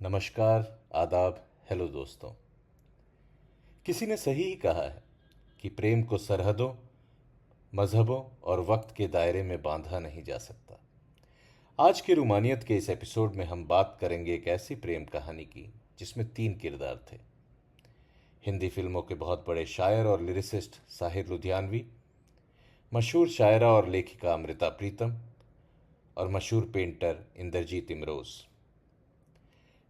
नमस्कार, आदाब, हेलो दोस्तों। किसी ने सही ही कहा है कि प्रेम को सरहदों, मजहबों और वक्त के दायरे में बांधा नहीं जा सकता। आज के रूमानियत के इस एपिसोड में हम बात करेंगे एक ऐसी प्रेम कहानी की जिसमें तीन किरदार थे। हिंदी फिल्मों के बहुत बड़े शायर और लिरिसिस्ट साहिर लुधियानवी, मशहूर शायरा और लेखिका अमृता प्रीतम और मशहूर पेंटर इंद्रजीत इमरोज।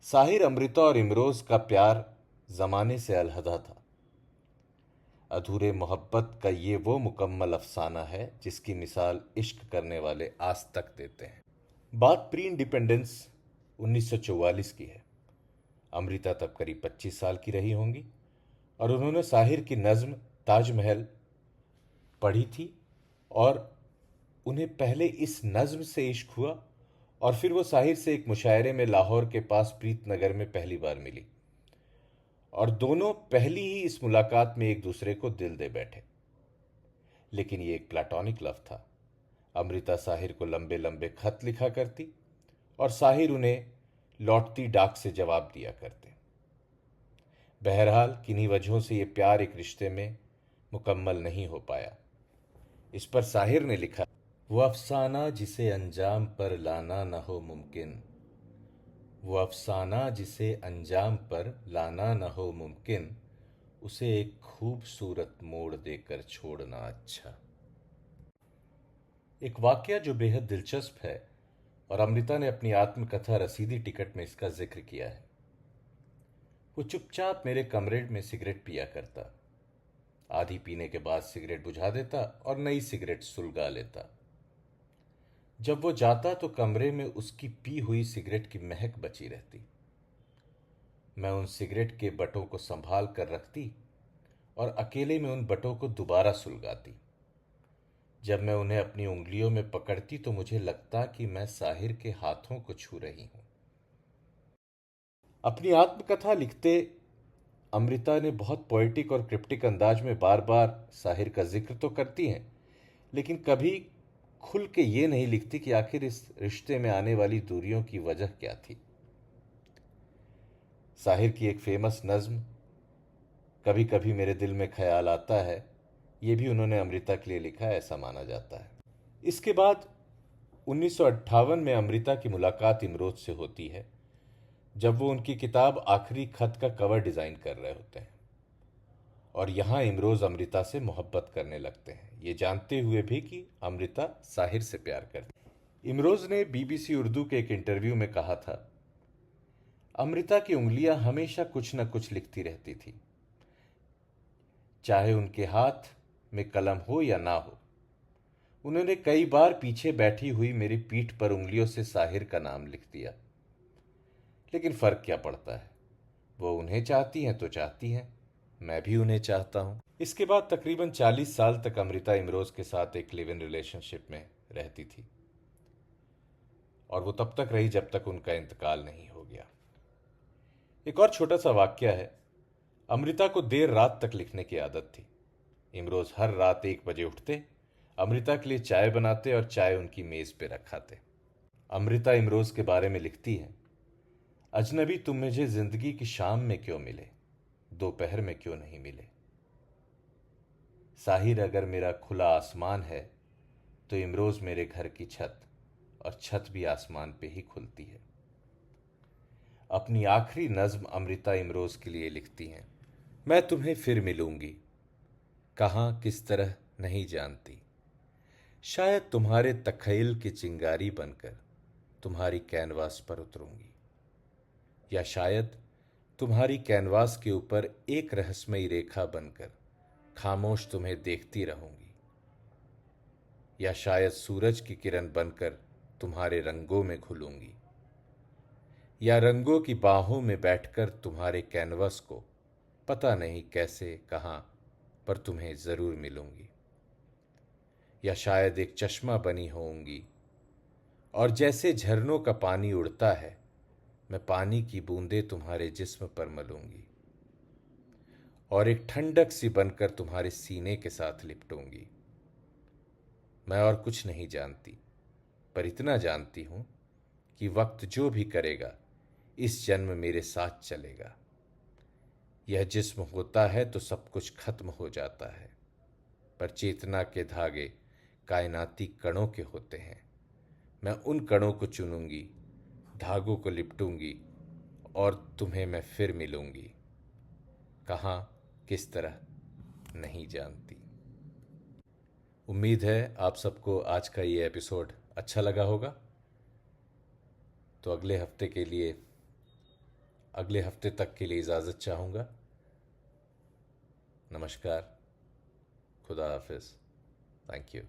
साहिर, अमृता और इमरोज का प्यार जमाने से अलहदा था। अधूरे मोहब्बत का ये वो मुकम्मल अफसाना है जिसकी मिसाल इश्क करने वाले आज तक देते हैं। बात प्री इंडिपेंडेंस 1944 की है। अमृता तब करीब 25 साल की रही होंगी और उन्होंने साहिर की नज्म ताजमहल पढ़ी थी और उन्हें पहले इस नज्म से इश्क हुआ और फिर वो साहिर से एक मुशायरे में लाहौर के पास प्रीतनगर में पहली बार मिली और दोनों पहली ही इस मुलाकात में एक दूसरे को दिल दे बैठे। लेकिन ये एक प्लाटोनिक लव था। अमृता साहिर को लंबे लंबे खत लिखा करती और साहिर उन्हें लौटती डाक से जवाब दिया करते। बहरहाल किन्हीं वजहों से ये प्यार एक रिश्ते में मुकम्मल नहीं हो पाया। इस पर साहिर ने लिखा, वो अफसाना जिसे अंजाम पर लाना न हो मुमकिन, वो अफसाना जिसे अंजाम पर लाना न हो मुमकिन, उसे एक खूबसूरत मोड़ देकर छोड़ना अच्छा। एक वाकया जो बेहद दिलचस्प है और अमृता ने अपनी आत्मकथा रसीदी टिकट में इसका जिक्र किया है। वो चुपचाप मेरे कमरे में सिगरेट पिया करता, आधी पीने के बाद सिगरेट बुझा देता और नई सिगरेट सुलगा लेता। जब वो जाता तो कमरे में उसकी पी हुई सिगरेट की महक बची रहती। मैं उन सिगरेट के बटों को संभाल कर रखती और अकेले में उन बटों को दोबारा सुलगाती। जब मैं उन्हें अपनी उंगलियों में पकड़ती तो मुझे लगता कि मैं साहिर के हाथों को छू रही हूं। अपनी आत्मकथा लिखते अमृता ने बहुत पोएटिक और क्रिप्टिक अंदाज में बार बार साहिर का जिक्र तो करती हैं, लेकिन कभी खुल के ये नहीं लिखती कि आखिर इस रिश्ते में आने वाली दूरियों की वजह क्या थी। साहिर की एक फेमस नज्म कभी कभी मेरे दिल में ख्याल आता है, ये भी उन्होंने अमृता के लिए लिखा है, ऐसा माना जाता है। इसके बाद 1958 में अमृता की मुलाकात इमरोज से होती है, जब वो उनकी किताब आखिरी खत का कवर डिजाइन कर रहे होते हैं और यहां इमरोज अमृता से मोहब्बत करने लगते हैं, ये जानते हुए भी कि अमृता साहिर से प्यार करती। इमरोज ने बीबीसी उर्दू के एक इंटरव्यू में कहा था, अमृता की उंगलियां हमेशा कुछ न कुछ लिखती रहती थी, चाहे उनके हाथ में कलम हो या ना हो। उन्होंने कई बार पीछे बैठी हुई मेरी पीठ पर उंगलियों से साहिर का नाम लिख दिया, लेकिन फर्क क्या पड़ता है, वो उन्हें चाहती हैं तो चाहती हैं, मैं भी उन्हें चाहता हूं। इसके बाद तकरीबन 40 साल तक अमृता इमरोज के साथ एक लिव इन रिलेशनशिप में रहती थी और वो तब तक रही जब तक उनका इंतकाल नहीं हो गया। एक और छोटा सा वाक्य है, अमृता को देर रात तक लिखने की आदत थी। इमरोज हर रात 1 बजे उठते, अमृता के लिए चाय बनाते और चाय उनकी मेज पे रखाते। अमृता इमरोज के बारे में लिखती है, अजनबी तुम मुझे जिंदगी की शाम में क्यों मिले, दोपहर में क्यों नहीं मिले। साहिर अगर मेरा खुला आसमान है तो इमरोज मेरे घर की छत, और छत भी आसमान पे ही खुलती है। अपनी आखिरी नज्म अमृता इमरोज के लिए लिखती हैं, मैं तुम्हें फिर मिलूंगी, कहाँ किस तरह नहीं जानती, शायद तुम्हारे तखयल की चिंगारी बनकर तुम्हारी कैनवास पर उतरूंगी, या शायद तुम्हारी कैनवास के ऊपर एक रहस्यमयी रेखा बनकर खामोश तुम्हें देखती रहूंगी, या शायद सूरज की किरण बनकर तुम्हारे रंगों में घुलूंगी, या रंगों की बाहों में बैठकर तुम्हारे कैनवस को पता नहीं कैसे कहाँ पर तुम्हें जरूर मिलूंगी, या शायद एक चश्मा बनी होऊंगी और जैसे झरनों का पानी उड़ता है मैं पानी की बूंदें तुम्हारे जिस्म पर मलूंगी और एक ठंडक सी बनकर तुम्हारे सीने के साथ लिपटूंगी। मैं और कुछ नहीं जानती, पर इतना जानती हूं कि वक्त जो भी करेगा इस जन्म मेरे साथ चलेगा। यह जिस्म होता है तो सब कुछ खत्म हो जाता है, पर चेतना के धागे कायनाती कणों के होते हैं। मैं उन कणों को चुनूंगी, धागों को लिपटूंगी और तुम्हें मैं फिर मिलूंगी। कहाँ, किस तरह, नहीं जानती। उम्मीद है आप सबको आज का ये एपिसोड अच्छा लगा होगा। तो अगले हफ्ते तक के लिए इजाज़त चाहूँगा। नमस्कार, खुदा हाफिज़, थैंक यू।